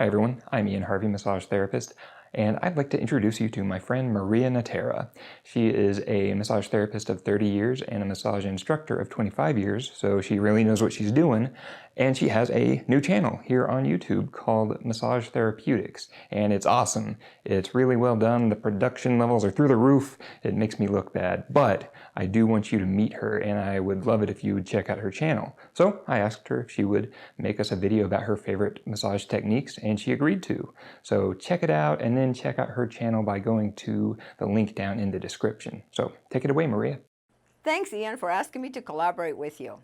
Hi everyone, I'm Ian Harvey, massage therapist, and I'd like to introduce you to my friend Maria Natera. She is a massage therapist of 30 years and a massage instructor of 25 years, so she really knows what she's doing, and she has a new channel here on YouTube called Massage Therapeutics, and it's awesome. It's really well done, the production levels are through the roof, it makes me look bad, but I do want you to meet her, and I would love it if you would check out her channel. So I asked her if she would make us a video about her favorite massage techniques, and she agreed to. So check it out, and then check out her channel by going to the link down in the description. So take it away, Maria. Thanks, Ian, for asking me to collaborate with you.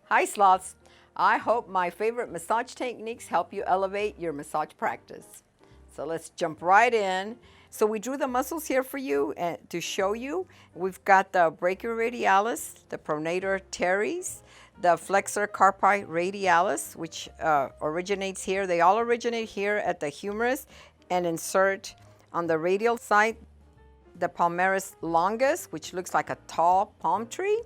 Hi, sloths. I hope my favorite massage techniques help you elevate your massage practice. So let's jump right in. So we drew the muscles here for you to show you. We've got the brachioradialis, the pronator teres, the flexor carpi radialis, which originates here. They all originate here at the humerus and insert on the radial side the palmaris longus, which looks like a tall palm tree,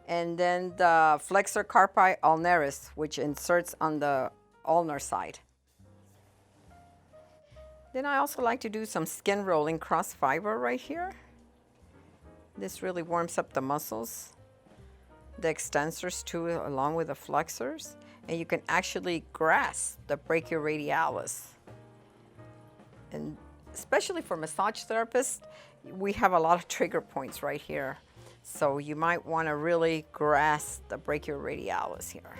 and then the flexor carpi ulnaris, which inserts on the ulnar side. Then I also like to do some skin rolling cross fiber right here. This really warms up the muscles, the extensors too, along with the flexors, and you can actually grasp the brachioradialis. And especially for massage therapists, we have a lot of trigger points right here. So you might want to really grasp the brachioradialis here.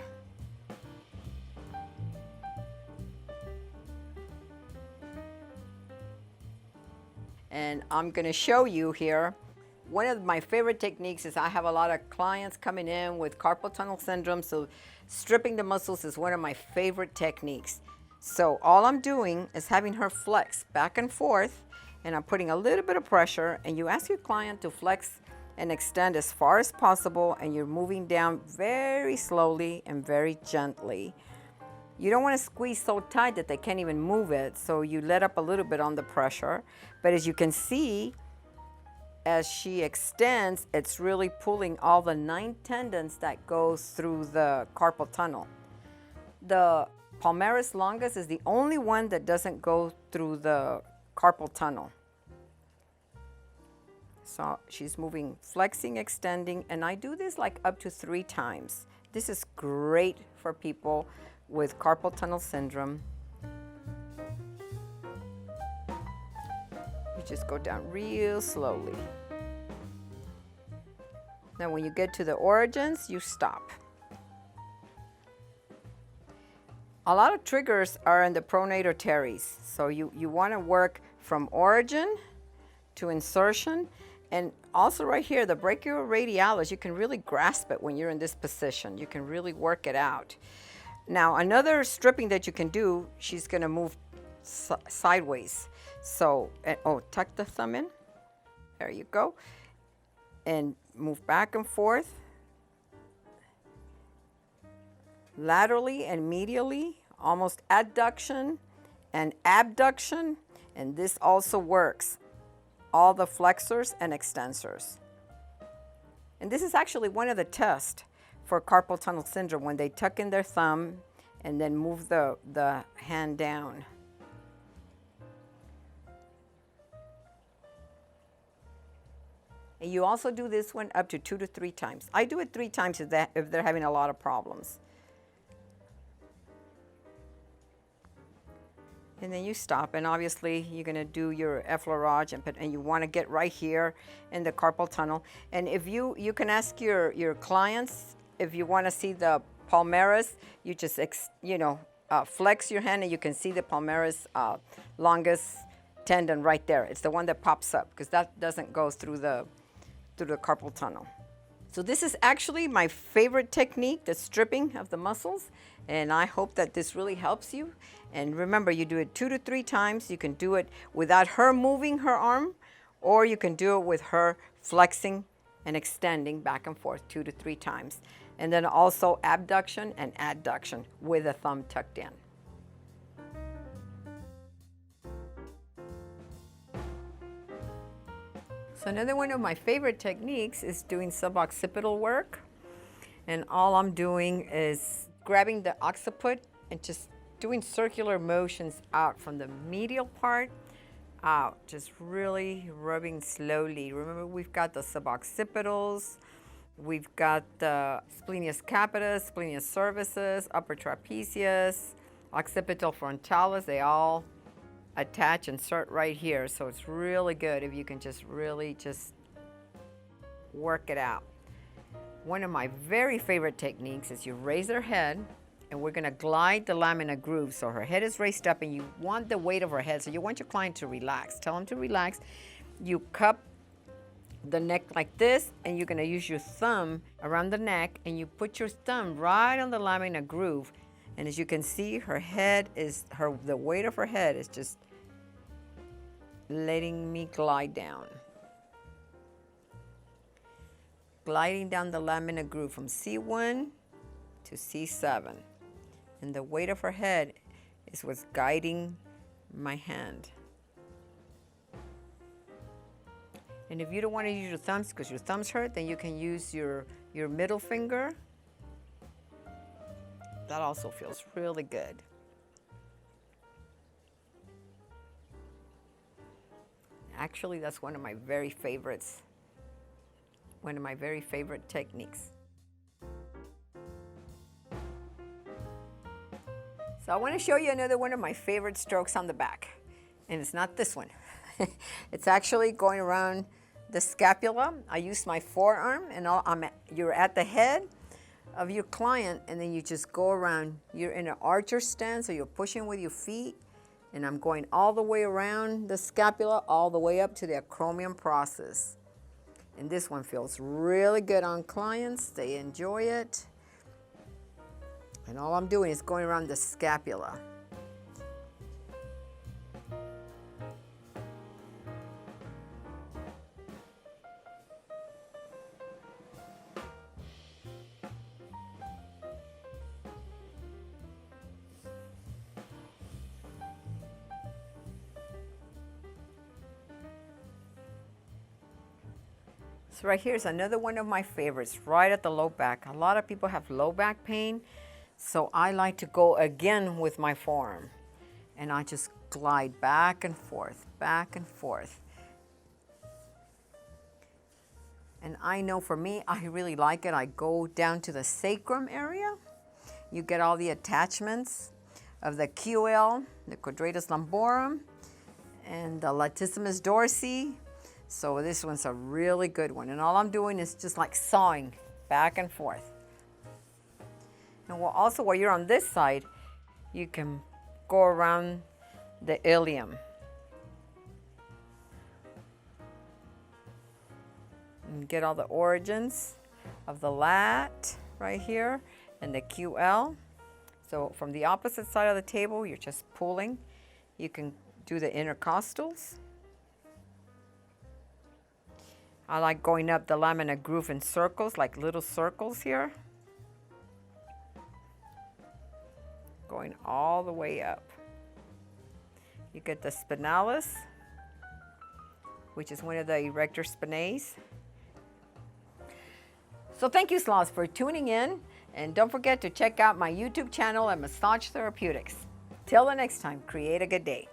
And I'm going to show you here. One of my favorite techniques is I have a lot of clients coming in with carpal tunnel syndrome, so stripping the muscles is one of my favorite techniques. So all I'm doing is having her flex back and forth, and I'm putting a little bit of pressure, and you ask your client to flex and extend as far as possible, and you're moving down very slowly and very gently. You don't want to squeeze so tight that they can't even move it, so you let up a little bit on the pressure. But as you can see, as she extends, it's really pulling all the 9 tendons that goes through the carpal tunnel. The palmaris longus is the only one that doesn't go through the carpal tunnel. So she's moving, flexing, extending, and I do this like up to 3 times. This is great for people with carpal tunnel syndrome. You just go down real slowly. Now when you get to the origins, you stop. A lot of triggers are in the pronator teres. So you want to work from origin to insertion. And also right here, the brachioradialis, you can really grasp it when you're in this position. You can really work it out. Now, another stripping that you can do, she's going to move sideways. So, tuck the thumb in. There you go. And move back and forth. Laterally and medially, almost adduction and abduction. And this also works all the flexors and extensors. And this is actually one of the tests for carpal tunnel syndrome, when they tuck in their thumb and then move the hand down. And you also do this one up to 2 to 3 times. I do it 3 times if they're having a lot of problems. And then you stop, and obviously you're going to do your effleurage, and you want to get right here in the carpal tunnel. And if you can ask your clients if you want to see the palmaris, you just flex your hand, and you can see the palmaris longus tendon right there. It's the one that pops up because that doesn't go through the carpal tunnel. So this is actually my favorite technique, the stripping of the muscles, and I hope that this really helps you. And remember, you do it 2 to 3 times. You can do it without her moving her arm, or you can do it with her flexing and extending back and forth 2 to 3 times. And then also abduction and adduction with the thumb tucked in. So another one of my favorite techniques is doing suboccipital work. And all I'm doing is grabbing the occiput and just doing circular motions out from the medial part out, just really rubbing slowly. Remember, we've got the suboccipitals, we've got the splenius capitis, splenius cervicis, upper trapezius, occipital frontalis. They all attach and start right here. So it's really good if you can just really just work it out. One of my very favorite techniques is you raise their head, and we're gonna glide the lamina groove. So her head is raised up and you want the weight of her head. So you want your client to relax. Tell them to relax. You cup the neck like this, and you're gonna use your thumb around the neck, and you put your thumb right on the lamina groove. And as you can see, her head is, the weight of her head is just letting me glide down. Gliding down the lamina groove from C1 to C7. And the weight of her head is what's guiding my hand. And if you don't want to use your thumbs because your thumbs hurt, then you can use your middle finger. That also feels really good. Actually, that's one of my very favorites. One of my very favorite techniques. So I want to show you another one of my favorite strokes on the back. And it's not this one. It's actually going around the scapula. I use my forearm, and you're at the head of your client, and then you just go around. You're in an archer stance, so you're pushing with your feet, and I'm going all the way around the scapula, all the way up to the acromion process. And this one feels really good on clients. They enjoy it. And all I'm doing is going around the scapula. So right here is another one of my favorites, right at the low back. A lot of people have low back pain, so I like to go again with my forearm. And I just glide back and forth, back and forth. And I know for me, I really like it. I go down to the sacrum area. You get all the attachments of the QL, the quadratus lumborum, and the latissimus dorsi. So this one's a really good one. And all I'm doing is just like sawing back and forth. And also while you're on this side, you can go around the ilium. And get all the origins of the lat right here and the QL. So from the opposite side of the table, you're just pulling. You can do the intercostals. I like going up the lamina groove in circles, like little circles here. Going all the way up. You get the spinalis, which is one of the erector spinae. So thank you, sloths, for tuning in. And don't forget to check out my YouTube channel at Massage Therapeutics. Till the next time, create a good day.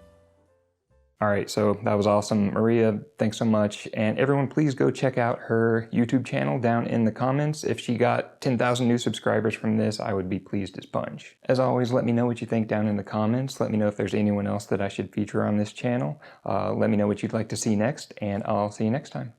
All right, so that was awesome. Maria, thanks so much. And everyone, please go check out her YouTube channel down in the comments. If she got 10,000 new subscribers from this, I would be pleased as punch. As always, let me know what you think down in the comments. Let me know if there's anyone else that I should feature on this channel. Let me know what you'd like to see next, and I'll see you next time.